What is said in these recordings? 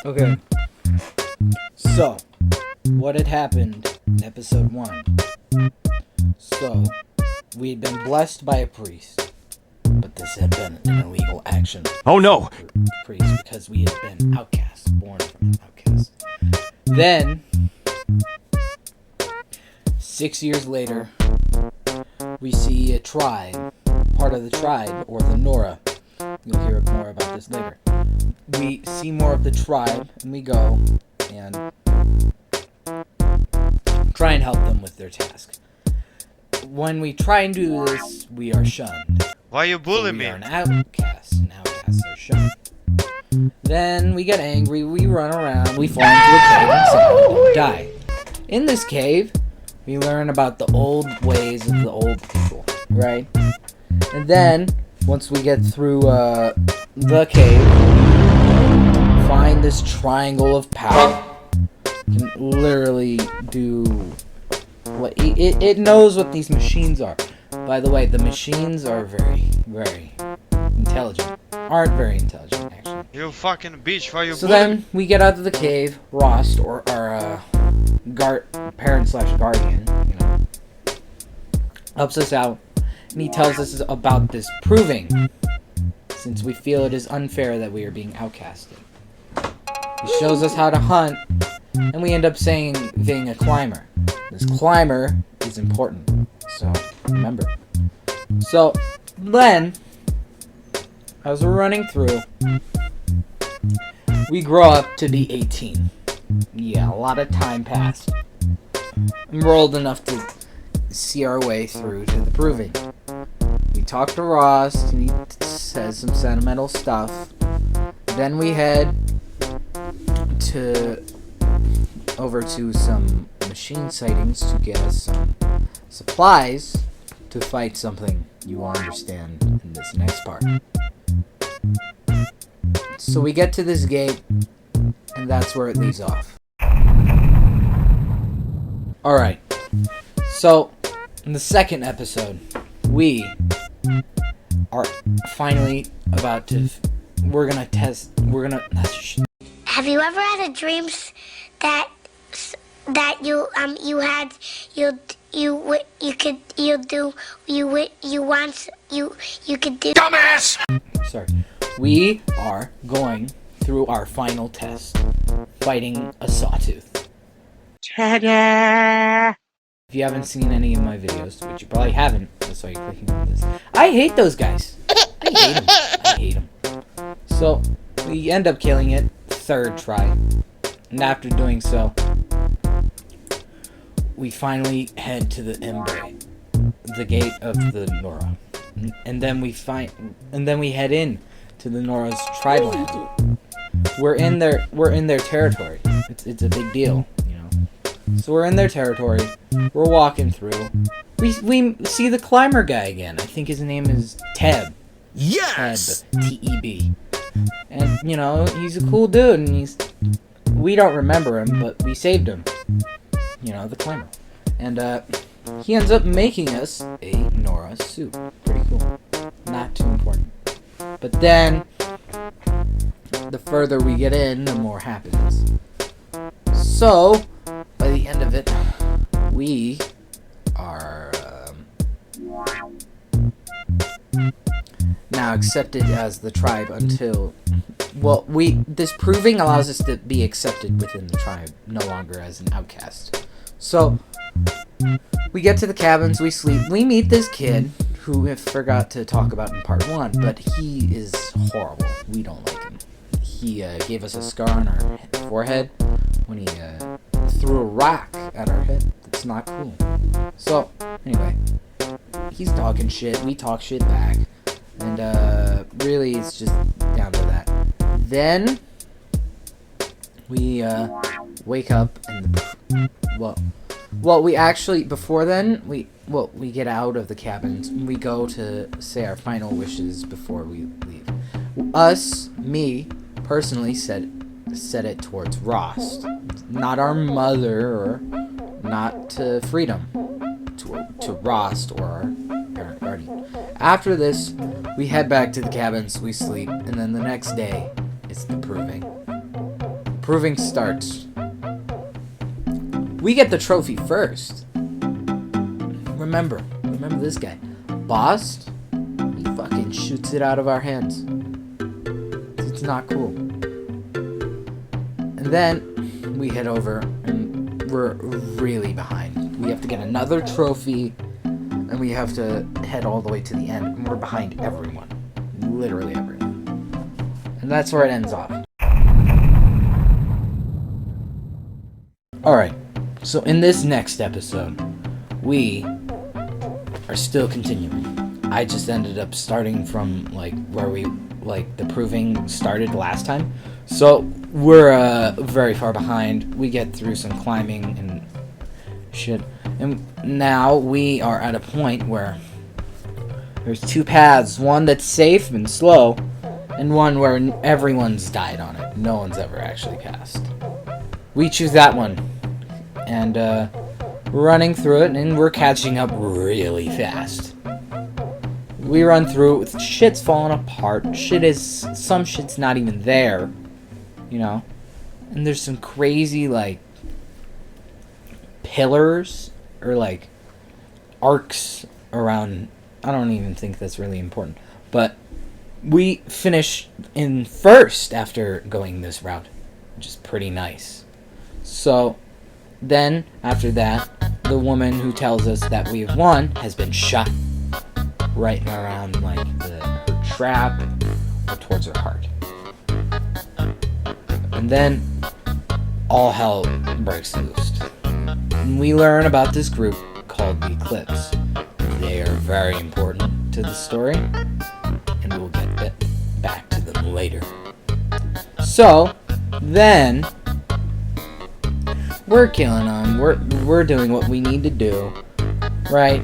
Okay. So, what had happened in episode 1? So, we had been blessed by a priest, but this had been an illegal action. Oh no! Priest, because we had been outcasts, born from an outcast. Then, 6 years later, we see a tribe, part of the tribe, or the Nora. You'll hear more about this later. We see more of the tribe, and we go and try and help them with their task. When we try and do this, we are shunned. Why you bully We me? are an outcast, and outcasts are shunned. Then we get angry, we run around, we fall into a cave, and somehow die. In this cave, we learn about the old ways of the old people, right? And then, once we get through the cave, find this triangle of power. Can literally do what it knows what these machines are. By the way, the machines are very, very intelligent. Aren't very intelligent, actually. You fucking bitch, why you So bully then we get out of the cave. Rost, or our parent/guardian, helps us out, and he tells us about this proving, since we feel it is unfair that we are being outcasted. He shows us how to hunt, and we end up being a climber. This climber is important, so remember. So then, as we're running through, we grow up to be 18. Yeah, a lot of time passed. And we're old enough to see our way through to the proving. We talk to Ross, and he says some sentimental stuff. Then we head over to some machine sightings to get us some supplies to fight something you will understand in this next part. So we get to this gate, and that's where it leaves off. Alright, so in the second episode, we are finally about to, Have you ever had a dream that you could do? dumbass! Sorry. We are going through our final test, fighting a sawtooth. Ta-da! If you haven't seen any of my videos, which you probably haven't, that's why you're clicking on this. I hate those guys. I hate them. So, we end up killing it, third try. And after doing so, we finally head to the Embre, the gate of the Nora. And then we head in to the Nora's tribe land. We're in their territory. It's a big deal, So we're in their territory. We're walking through. We see the climber guy again. I think his name is Teb. Yes! Teb, T-E-B. And he's a cool dude, and we don't remember him, but we saved him. The climber. And he ends up making us a Nora suit. Pretty cool. Not too important. But then, the further we get in, the more happens. So, by the end of it, we are now accepted as the tribe until, this proving allows us to be accepted within the tribe, no longer as an outcast. So, we get to the cabins, we sleep, we meet this kid, who I forgot to talk about in part 1, but he is horrible. We don't like him. He gave us a scar on our forehead when he threw a rock at our head. That's not cool. So, anyway, he's talking shit, we talk shit back, and really it's just down to that. Then, we wake up and we actually, before then, we get out of the cabins, and we go to say our final wishes before we leave. Me, personally, said it towards Rost. Not our mother, or not to Freedom. To Rost, or our parent guardian. After this, we head back to the cabins, we sleep, and then the next day, It's the proving. Proving starts. We get the trophy first. Remember this guy. Boss, he fucking shoots it out of our hands. It's not cool. And then we head over and we're really behind. We have to get another trophy and we have to head all the way to the end. And we're behind everyone. Literally everyone. And that's where it ends off. Alright, so in this next episode, we are still continuing. I just ended up starting from, like, where the proving started last time. So, we're, very far behind. We get through some climbing and shit. And now we are at a point where there's two paths. One that's safe and slow, and one where everyone's died on it. No one's ever actually passed. We choose that one. And, we're running through it, and we're catching up really fast. We run through it, shit's falling apart. Some shit's not even there, you know? And there's some crazy, like, pillars, or, like, arcs around. I don't even think that's really important. But we finish in first after going this route, which is pretty nice. So, then, after that, the woman who tells us that we've won has been shot right around, like, her trap or towards her heart. And then, all hell breaks loose. And we learn about this group called the Eclipse. They are very important to the story, and we'll get back to them later. So, then we're killing them. We're doing what we need to do, right?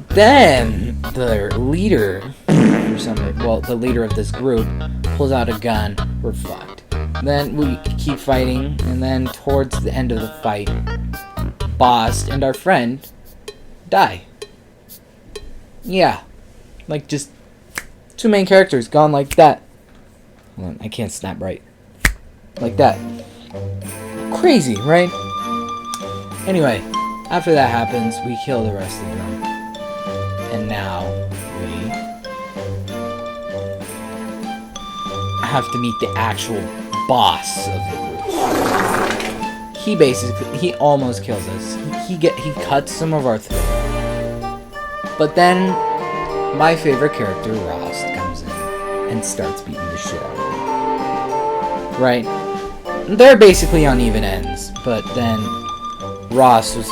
Then the leader or something, well, the leader of this group pulls out a gun. We're fucked. Then we keep fighting, and then towards the end of the fight, Boss and our friend die. Yeah, like just two main characters gone like that. Hold on, I can't snap right. Like that. Crazy, right? Anyway, after that happens, we kill the rest of them. And now, we have to meet the actual boss of the group. He almost kills us. He cuts some of our throat. But then, my favorite character, Ross, comes in and starts beating the shit out of me. Right? They're basically on even ends, but then Ross was,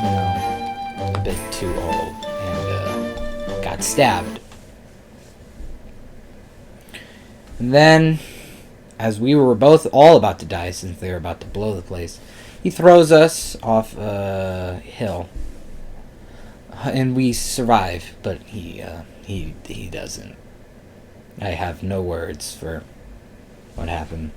a bit too old and got stabbed. And then, as we were all about to die, since they were about to blow the place, he throws us off a hill, and we survive. But he doesn't. I have no words for what happened.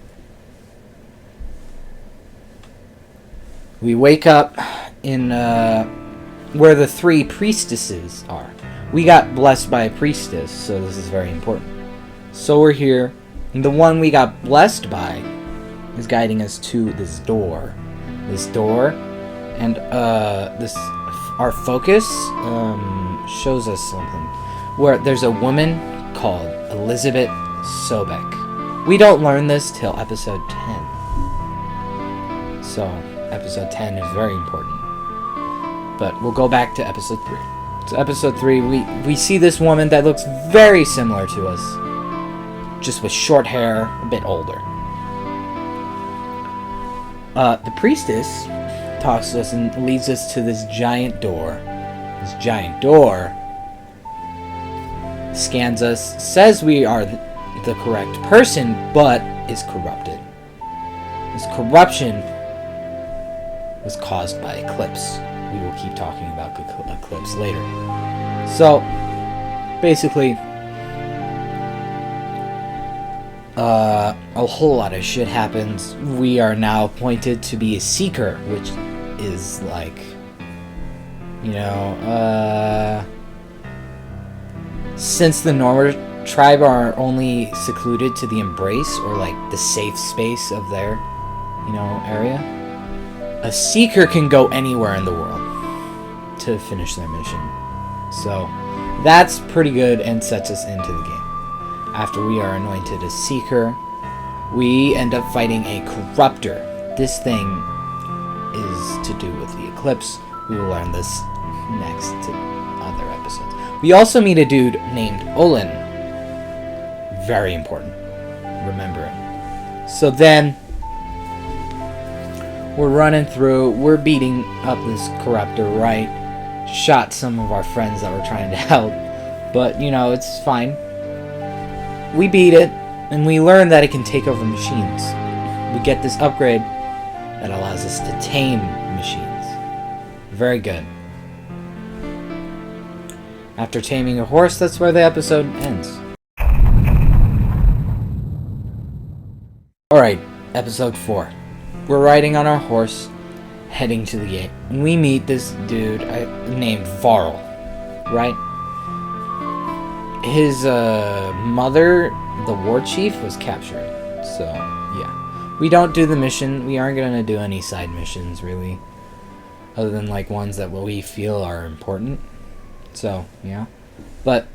We wake up in where the three priestesses are. We got blessed by a priestess, so this is very important. So we're here, and the one we got blessed by is guiding us to this door. And our focus shows us something where there's a woman called Elizabeth Sobek. We don't learn this till episode 10. So episode 10 is very important. But we'll go back to episode 3. So episode 3, we see this woman that looks very similar to us, just with short hair, a bit older. The priestess talks to us and leads us to this giant door. This giant door scans us, says we are the correct person, but is corrupted. This corruption was caused by Eclipse. We will keep talking about Eclipse later. So, basically, a whole lot of shit happens. We are now appointed to be a seeker, which is like, since the normal tribe are only secluded to the embrace, or like the safe space of their, area. A seeker can go anywhere in the world to finish their mission. So that's pretty good and sets us into the game. After we are anointed a seeker, we end up fighting a corruptor. This thing is to do with the Eclipse. We will learn this next to other episodes. We also meet a dude named Olin. Very important. Remember it. So then, we're running through. We're beating up this corruptor, right? Shot some of our friends that were trying to help. But, it's fine. We beat it, and we learn that it can take over machines. We get this upgrade that allows us to tame machines. Very good. After taming a horse, that's where the episode ends. Alright, episode 4. We're riding on our horse, heading to the gate. And we meet this dude named Varl, right? His mother, the war chief, was captured. So, yeah. We don't do the mission. We aren't going to do any side missions, really. Other than, like, ones that we feel are important. So, yeah. But,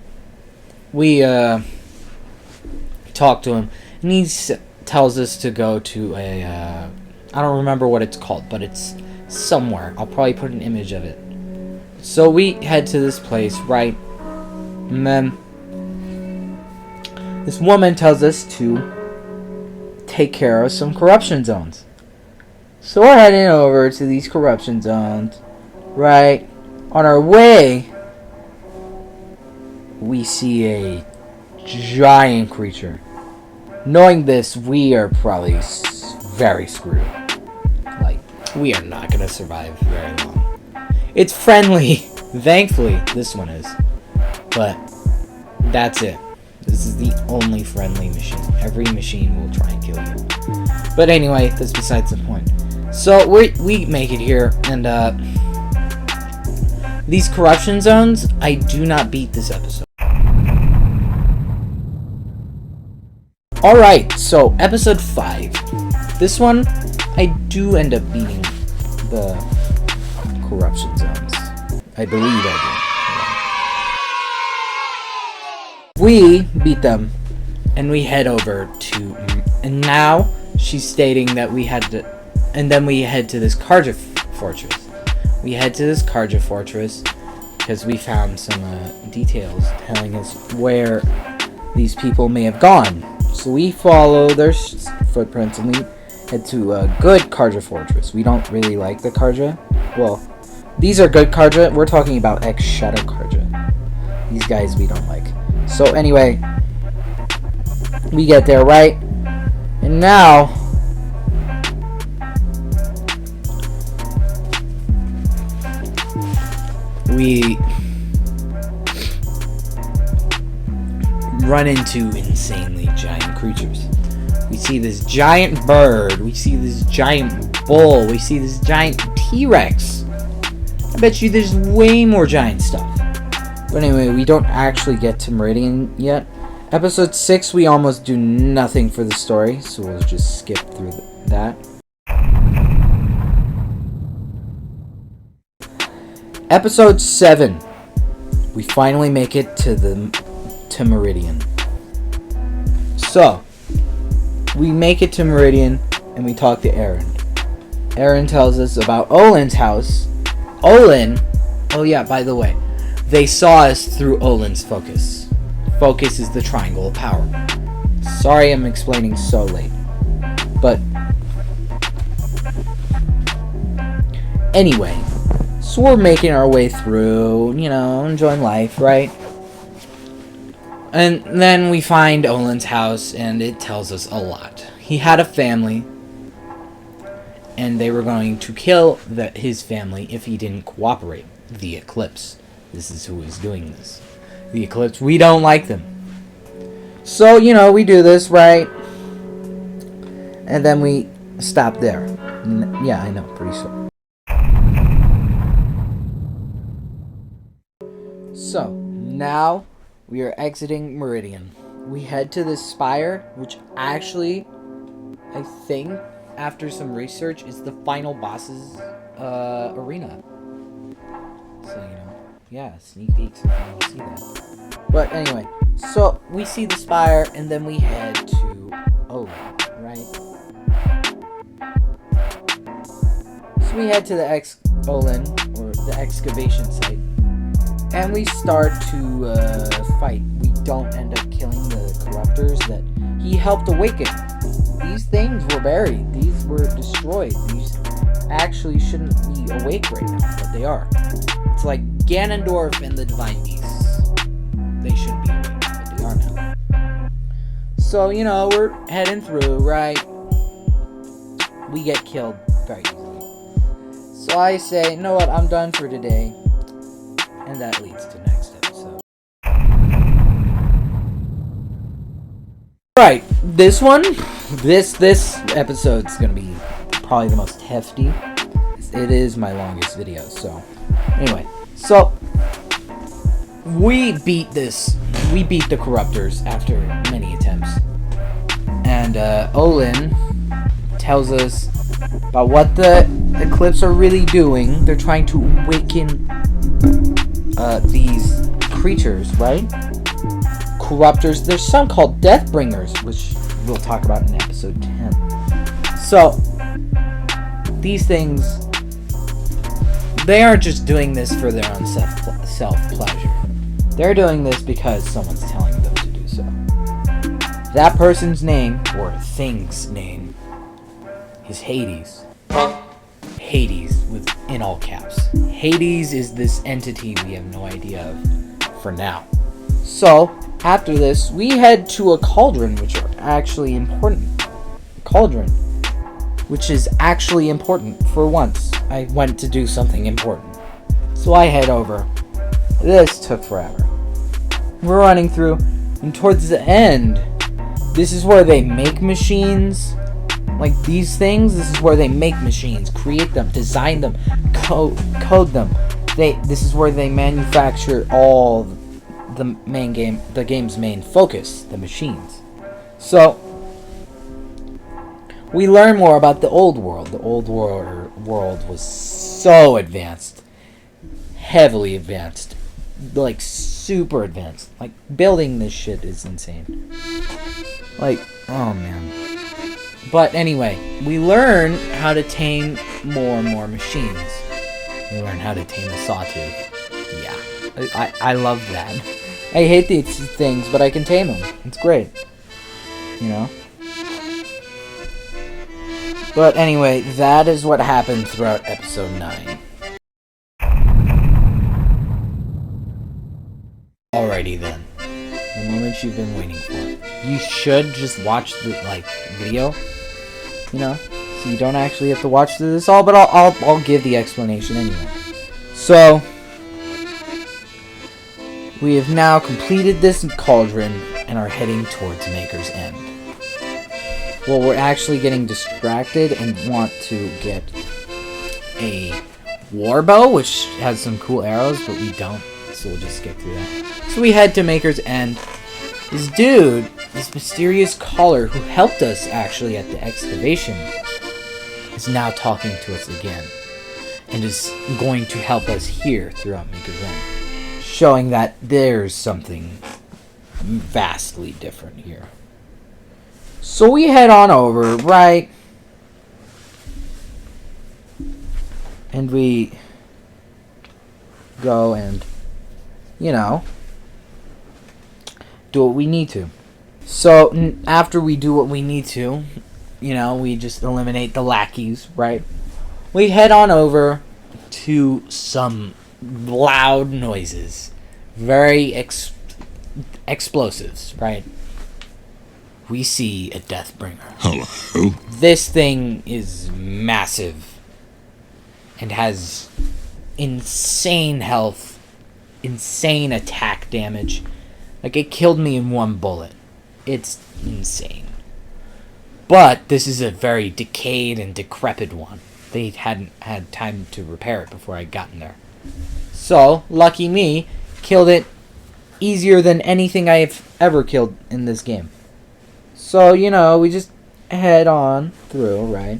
we talk to him. And he tells us to go to a... I don't remember what it's called, but it's somewhere. I'll probably put an image of it. So, we head to this place, right? And then... this woman tells us to take care of some corruption zones. So we're heading over to these corruption zones. Right. On our way, we see a giant creature. Knowing this, we are probably very screwed. Like, we are not going to survive very long. It's friendly. Thankfully, this one is. But that's it. This is the only friendly machine. Every machine will try and kill you. But anyway, that's besides the point. So we make it here, and these corruption zones, I do not beat this episode. Alright, so episode 5. This one, I do end up beating the corruption zones. I believe I do. We beat them, and we head over to... and now, she's stating that we had to... and then we head to this Karja fortress. We head to this Karja fortress because we found some details telling us where these people may have gone. So we follow their footprints, and we head to a good Karja fortress. We don't really like the Karja. Well, these are good Karja. We're talking about ex-Shadow Karja. These guys we don't like. So anyway, we get there, right? And now, we run into insanely giant creatures. We see this giant bird. We see this giant bull. We see this giant T-Rex. I bet you there's way more giant stuff. But anyway, we don't actually get to Meridian yet. Episode 6, we almost do nothing for the story, so we'll just skip through that. Episode 7, we finally make it to Meridian. So, we make it to Meridian, and we talk to Aaron. Aaron tells us about Olin's house. Olin, oh yeah, by the way, they saw us through Olin's focus. Focus is the triangle of power. Sorry I'm explaining so late. But anyway, so we're making our way through, enjoying life, right? And then we find Olin's house, and it tells us a lot. He had a family, and they were going to kill his family if he didn't cooperate. The Eclipse. This is who is doing this. The Eclipse. We don't like them. So, we do this, right? And then we stop there. Yeah, I know. Pretty sure. So, now we are exiting Meridian. we head to this spire, which actually, I think, after some research, is the final boss's arena. So, yeah, sneak peeks if you want to see that. But anyway, so we see the spire, and then we head to Olin, right? So we head to the Olin, or the excavation site, and we start to fight. We don't end up killing the corruptors that he helped awaken. These things were buried. These were destroyed. These actually shouldn't be awake right now, but they are. It's like Ganondorf and the Divine Beasts. They shouldn't be awake, but they are now. So, we're heading through, right? We get killed very easily. So I say, you know what, I'm done for today. And that leads to next episode. Right, this episode's gonna be probably the most hefty. It is my longest video, so anyway, so we beat the corruptors after many attempts, and Olin tells us about what the Eclipse are really doing. They're trying to awaken these creatures, right? Corruptors. There's some called Deathbringers, which we'll talk about in episode 10. So these things, they aren't just doing this for their own self-pleasure. They're doing this because someone's telling them to do so. That person's name, or thing's name, is Hades. Hades, in all caps. Hades is this entity we have no idea of for now. So, after this, we head to a cauldron, which are actually important. Cauldron, which is actually important. For once, I went to do something important. So I head over. This took forever. We're running through, and towards the end, this is where they make machines. Like these things, this is where they make machines, create them, design them, code them. This is where they manufacture all the game's main focus, the machines. So we learn more about the old world. The old world was so advanced, heavily advanced, like super advanced. Like building this shit is insane. Like, oh man. But anyway, we learn how to tame more and more machines. We learn how to tame a sawtooth. Yeah, I love that. I hate these things, but I can tame them. It's great. But anyway, that is what happened throughout episode 9. Alrighty then. The moment you've been waiting for. You should just watch the video. So you don't actually have to watch this all, but I'll give the explanation anyway. So we have now completed this cauldron and are heading towards Maker's End. Well, we're actually getting distracted and want to get a warbow, which has some cool arrows, but we don't, so we'll just skip through that. So we head to Maker's End. This dude, this mysterious caller who helped us actually at the excavation, is now talking to us again, and is going to help us here throughout Maker's End, showing that there's something vastly different here. So we head on over, right? And we go and, do what we need to. So after we do what we need to, we just eliminate the lackeys, right? We head on over to some loud noises. Very explosives, right? We see a Deathbringer. Hello. This thing is massive and has insane health, insane attack damage. Like, it killed me in one bullet. It's insane. But this is a very decayed and decrepit one. They hadn't had time to repair it before I'd gotten there. So, lucky me, killed it easier than anything I've ever killed in this game. So, you know, we just head on through, right?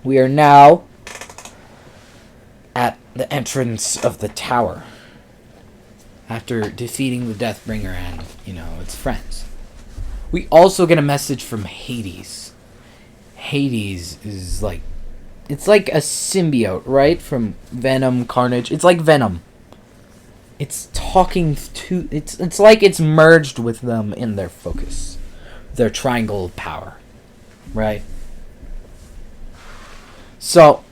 We are now at the entrance of the tower. After defeating the Deathbringer and, you know, its friends. We also get a message from Hades. Hades is like... It's like a symbiote, right? From Venom, Carnage. It's like Venom. It's talking to... It's like it's merged with them in their focus. Their triangle of power. Right? So,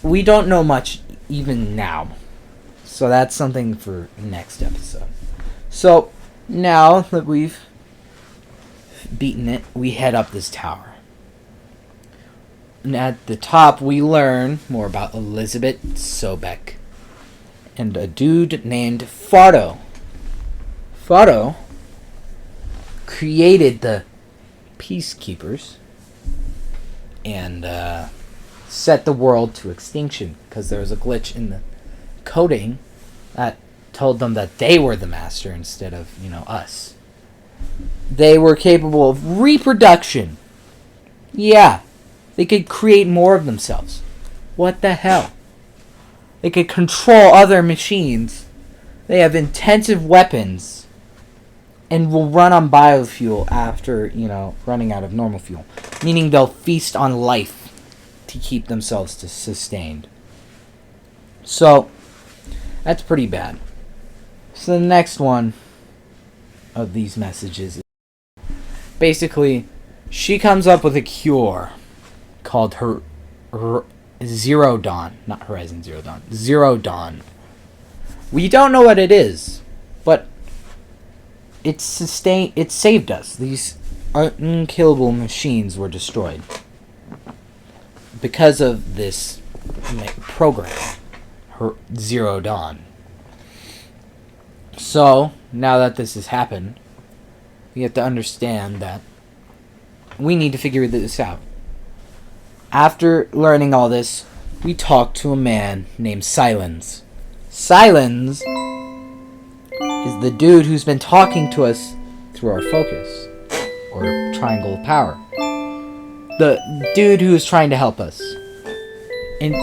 we don't know much even now. So that's something for next episode. So, now that we've beaten it, we head up this tower. And at the top, we learn more about Elizabeth Sobek and a dude named Fardo. Fardo created the Peacekeepers and set the world to extinction because there was a glitch in the coding that told them that they were the master instead of, you know, us. They were capable of reproduction. Yeah. They could create more of themselves. What the hell? They could control other machines. They have intensive weapons. And will run on biofuel after, you know, running out of normal fuel. Meaning they'll feast on life to keep themselves sustained. So, that's pretty bad. So the next one of these messages is basically, she comes up with a cure called her Zero Dawn. Not Horizon Zero Dawn. Zero Dawn. We don't know what it is, but it saved us. These unkillable machines were destroyed because of this program, her Zero Dawn. So, now that this has happened, we have to understand that we need to figure this out. After learning all this, we talk to a man named Silence. Silence is the dude who's been talking to us through our focus, or triangle of power. The dude who is trying to help us. And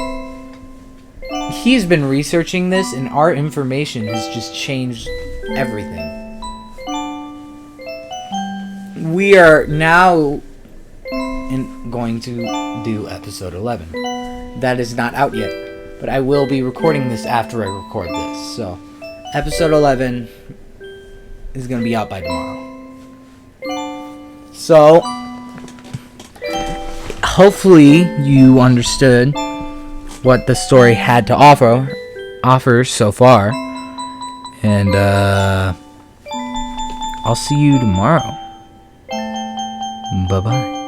he's been researching this, and our information has just changed everything. We are now going to do episode 11. That is not out yet, but I will be recording this after I record this. So, episode 11 is going to be out by tomorrow. So, hopefully you understood what the story had to offer so far. And I'll see you tomorrow. Bye-bye.